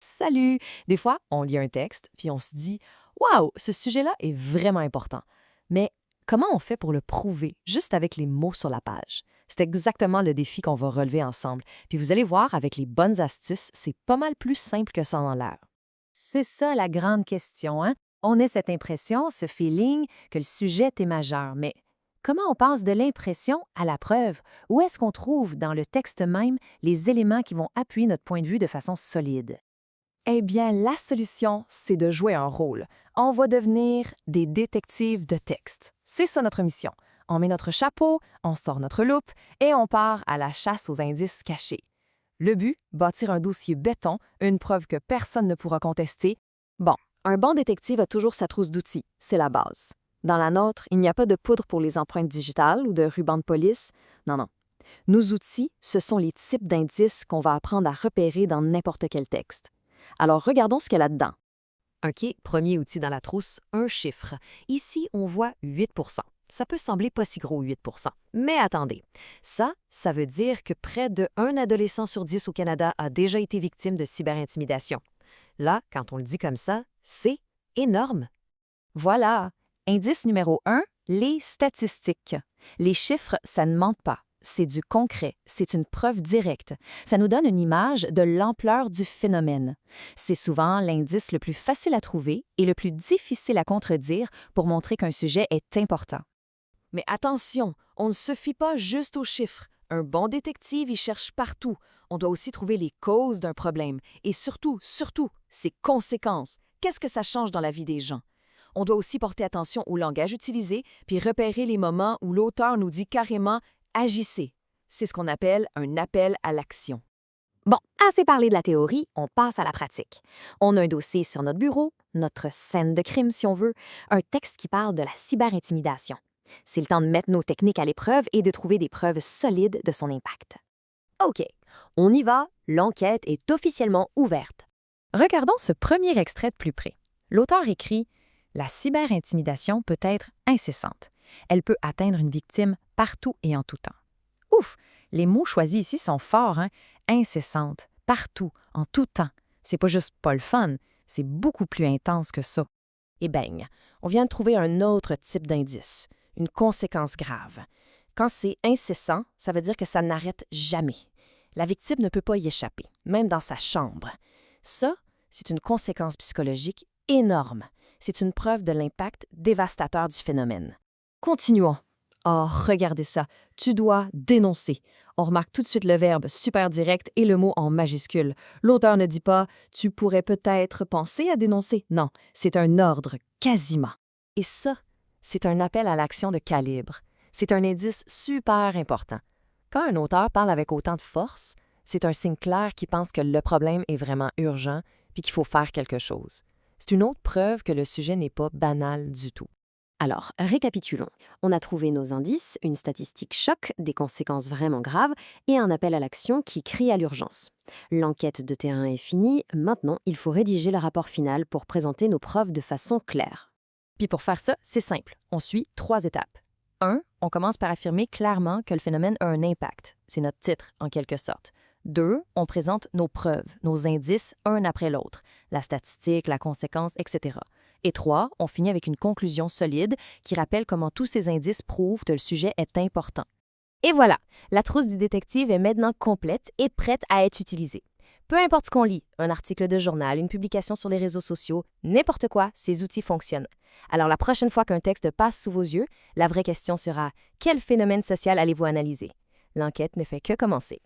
Salut! Des fois, on lit un texte, puis on se dit waouh, ce sujet-là est vraiment important. Mais comment on fait pour le prouver, juste avec les mots sur la page? C'est exactement le défi qu'on va relever ensemble. Puis vous allez voir, avec les bonnes astuces, c'est pas mal plus simple que ça en l'air. C'est ça la grande question, hein? On a cette impression, ce feeling que le sujet est majeur, mais comment on passe de l'impression à la preuve? Où est-ce qu'on trouve dans le texte même les éléments qui vont appuyer notre point de vue de façon solide? Eh bien, la solution, c'est de jouer un rôle. On va devenir des détectives de texte. C'est ça notre mission. On met notre chapeau, on sort notre loupe et on part à la chasse aux indices cachés. Le but, bâtir un dossier béton, une preuve que personne ne pourra contester. Bon, un bon détective a toujours sa trousse d'outils, c'est la base. Dans la nôtre, il n'y a pas de poudre pour les empreintes digitales ou de ruban de police. Non, non. Nos outils, ce sont les types d'indices qu'on va apprendre à repérer dans n'importe quel texte. Alors, regardons ce qu'il y a là-dedans. OK, premier outil dans la trousse, un chiffre. Ici, on voit 8 Ça peut sembler pas si gros, 8 Mais attendez, ça veut dire que près de 1 adolescent sur 10 au Canada a déjà été victime de cyberintimidation. Là, quand on le dit comme ça, c'est énorme. Voilà. Indice numéro 1, les statistiques. Les chiffres, ça ne ment pas. C'est du concret, c'est une preuve directe. Ça nous donne une image de l'ampleur du phénomène. C'est souvent l'indice le plus facile à trouver et le plus difficile à contredire pour montrer qu'un sujet est important. Mais attention, on ne se fie pas juste aux chiffres. Un bon détective y cherche partout. On doit aussi trouver les causes d'un problème et surtout, ses conséquences. Qu'est-ce que ça change dans la vie des gens? On doit aussi porter attention au langage utilisé puis repérer les moments où l'auteur nous dit carrément agissez. C'est ce qu'on appelle un appel à l'action. Bon, assez parlé de la théorie, on passe à la pratique. On a un dossier sur notre bureau, notre scène de crime si on veut, un texte qui parle de la cyberintimidation. C'est le temps de mettre nos techniques à l'épreuve et de trouver des preuves solides de son impact. OK, on y va, l'enquête est officiellement ouverte. Regardons ce premier extrait de plus près. L'auteur écrit « La cyberintimidation peut être incessante. Elle peut atteindre une victime partout et en tout temps. » Ouf, les mots choisis ici sont forts, hein? Incessante, partout, en tout temps. C'est pas juste pas le fun, c'est beaucoup plus intense que ça. Et bang, on vient de trouver un autre type d'indice, une conséquence grave. Quand c'est incessant, ça veut dire que ça n'arrête jamais. La victime ne peut pas y échapper, même dans sa chambre. Ça, c'est une conséquence psychologique énorme. C'est une preuve de l'impact dévastateur du phénomène. Continuons. Oh, regardez ça. Tu dois dénoncer. On remarque tout de suite le verbe super direct et le mot en majuscule. L'auteur ne dit pas « tu pourrais peut-être penser à dénoncer ». Non, c'est un ordre, quasiment. Et ça, c'est un appel à l'action de calibre. C'est un indice super important. Quand un auteur parle avec autant de force, c'est un signe clair qui pense que le problème est vraiment urgent puis qu'il faut faire quelque chose. C'est une autre preuve que le sujet n'est pas banal du tout. Alors, récapitulons. On a trouvé nos indices, une statistique choc, des conséquences vraiment graves et un appel à l'action qui crie à l'urgence. L'enquête de terrain est finie, maintenant il faut rédiger le rapport final pour présenter nos preuves de façon claire. Puis pour faire ça, c'est simple. On suit 3 étapes. 1. On commence par affirmer clairement que le phénomène a un impact. C'est notre titre, en quelque sorte. 2. On présente nos preuves, nos indices, un après l'autre. La statistique, la conséquence, etc. Et 3. On finit avec une conclusion solide qui rappelle comment tous ces indices prouvent que le sujet est important. Et voilà, la trousse du détective est maintenant complète et prête à être utilisée. Peu importe ce qu'on lit, un article de journal, une publication sur les réseaux sociaux, n'importe quoi, ces outils fonctionnent. Alors la prochaine fois qu'un texte passe sous vos yeux, la vraie question sera « Quel phénomène social allez-vous analyser ?» L'enquête ne fait que commencer.